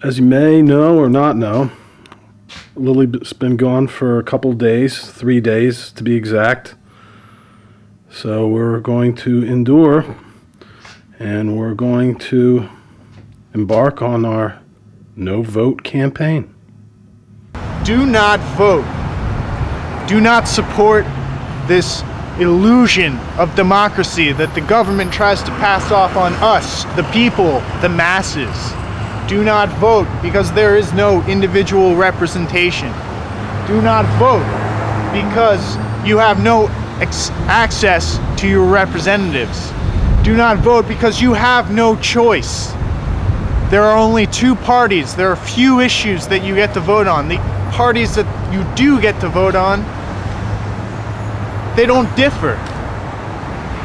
As you may know or not know, Lily's been gone for a couple days, 3 days to be exact. So we're going to endure and we're going to embark on our no vote campaign. Do not vote. Do not support this illusion of democracy that the government tries to pass off on us, the people, the masses. Do not vote because there is no individual representation. Do not vote because you have no access to your representatives. Do not vote because you have no choice. There are only two parties. There are few issues that you get to vote on. The parties that you do get to vote on, they don't differ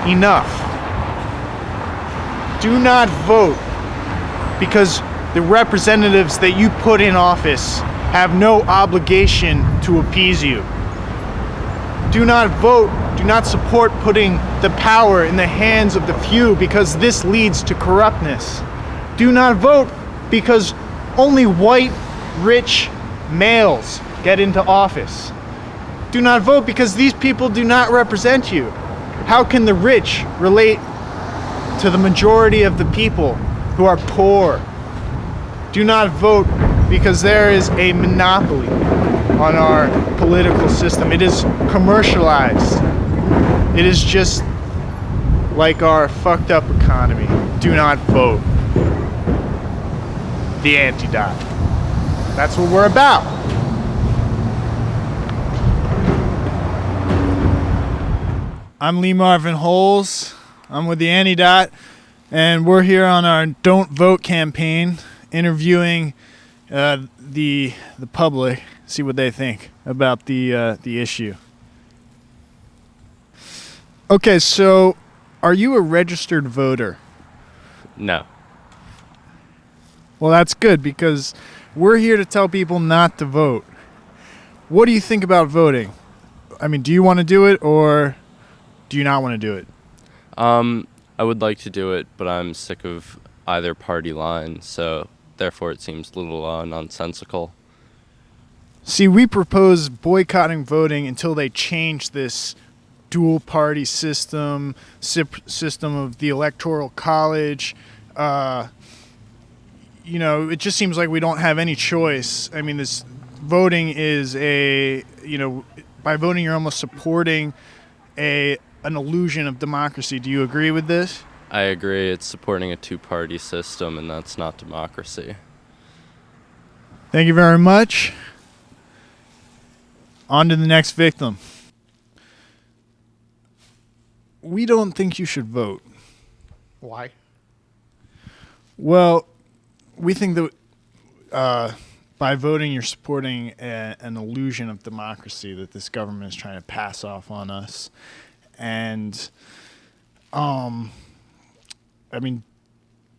enough. Do not vote because the representatives that you put in office have no obligation to appease you. Do not vote, do not support putting the power in the hands of the few because this leads to corruptness. Do not vote because only white, rich males get into office. Do not vote because these people do not represent you. How can the rich relate to the majority of the people who are poor? Do not vote because there is a monopoly on our political system. It is commercialized. It is just like our fucked up economy. Do not vote. The antidote. That's what we're about. I'm Lee Marvin Holes. I'm with the Antidote, and we're here on our Don't Vote campaign, interviewing the public, see what they think about the issue. Okay, so are you a registered voter? No. Well, that's good because we're here to tell people not to vote. What do you think about voting? I mean, do you want to do it or do you not want to do it? I would like to do it, but I'm sick of either party line, so therefore it seems a little nonsensical. See, we propose boycotting voting until they change this dual party system of the Electoral College. It just seems like we don't have any choice. I mean, this voting is by voting you're almost supporting an illusion of democracy. Do you agree with this? I agree. It's supporting a two-party system, and that's not democracy. Thank you very much. On to the next victim. We don't think you should vote. Why? Well, we think that by voting you're supporting an illusion of democracy that this government is trying to pass off on us. And,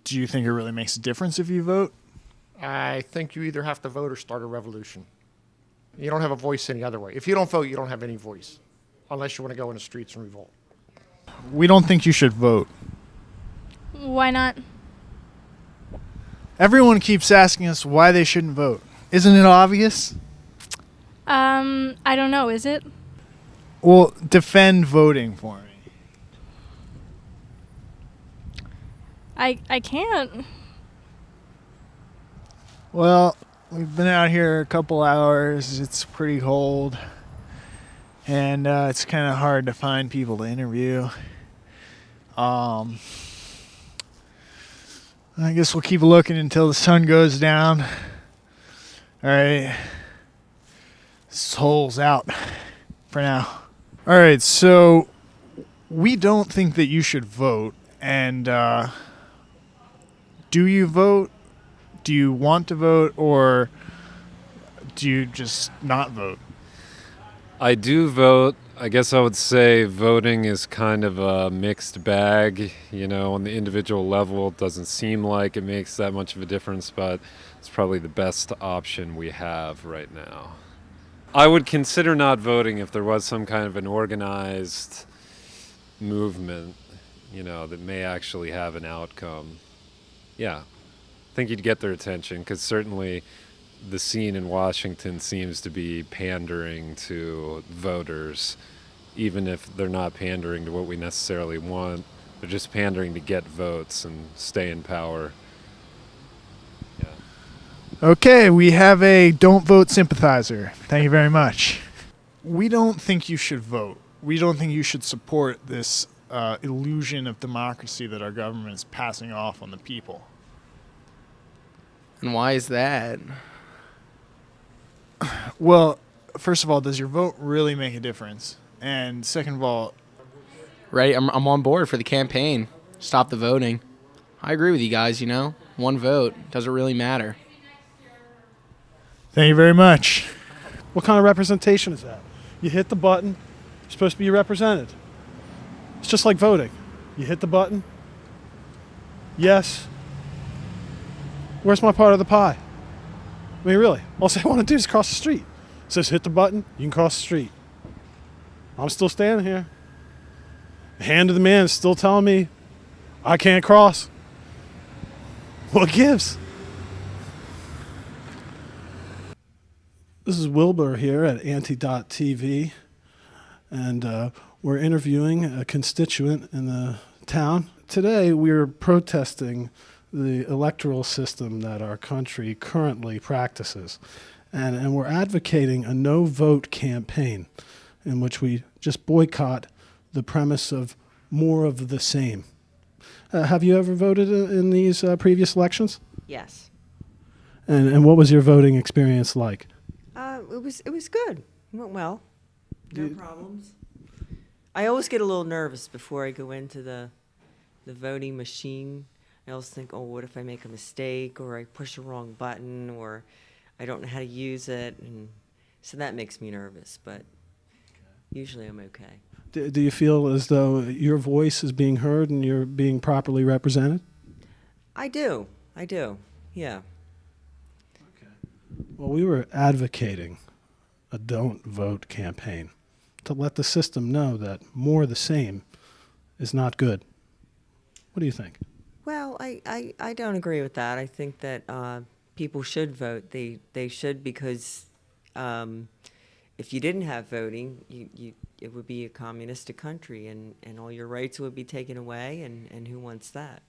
do you think it really makes a difference if you vote? I think you either have to vote or start a revolution. You don't have a voice any other way. If you don't vote, you don't have any voice, unless you want to go in the streets and revolt. We don't think you should vote. Why not? Everyone keeps asking us why they shouldn't vote. Isn't it obvious? I don't know, is it? Well, defend voting for me. I can't. Well, we've been out here a couple hours. It's pretty cold. And it's kind of hard to find people to interview. I guess we'll keep looking until the sun goes down. All right. This hole's out for now. All right, so we don't think that you should vote. And do you vote? Do you want to vote, or do you just not vote? I do vote. I guess I would say voting is kind of a mixed bag. On the individual level, it doesn't seem like it makes that much of a difference, but it's probably the best option we have right now. I would consider not voting if there was some kind of an organized movement, that may actually have an outcome. Yeah. think you'd get their attention, because certainly the scene in Washington seems to be pandering to voters, even if they're not pandering to what we necessarily want. They're just pandering to get votes and stay in power. Yeah. Okay, we have a don't vote sympathizer. Thank you very much. We don't think you should vote. We don't think you should support this illusion of democracy that our government is passing off on the people. And why is that? Well, first of all, does your vote really make a difference? And second of all, Right? I'm on board for the campaign. Stop the voting. I agree with you guys, One vote doesn't really matter. thank you very much. What kind of representation is that? You hit the button, you're supposed to be represented. It's just like voting. You hit the button, yes. Where's my part of the pie? I mean, really, all I want to do is cross the street. It says hit the button, you can cross the street. I'm still standing here. The hand of the man is still telling me I can't cross. What gives? This is Wilbur here at Anti.TV, and we're interviewing a constituent in the town. Today we're protesting the electoral system that our country currently practices. And we're advocating a no-vote campaign in which we just boycott the premise of more of the same. Have you ever voted in these previous elections? Yes. And what was your voting experience like? It was good. It went well. No problems. I always get a little nervous before I go into the voting machine. I always think, oh, what if I make a mistake, or I push the wrong button, or I don't know how to use it, and so that makes me nervous. But usually I'm okay. Do you feel as though your voice is being heard and you're being properly represented? I do. Yeah. Well, we were advocating a don't vote campaign to let the system know that more of the same is not good. What do you think? Well, I don't agree with that. I think that people should vote. They should, because if you didn't have voting, it would be a communistic country, and all your rights would be taken away, and who wants that?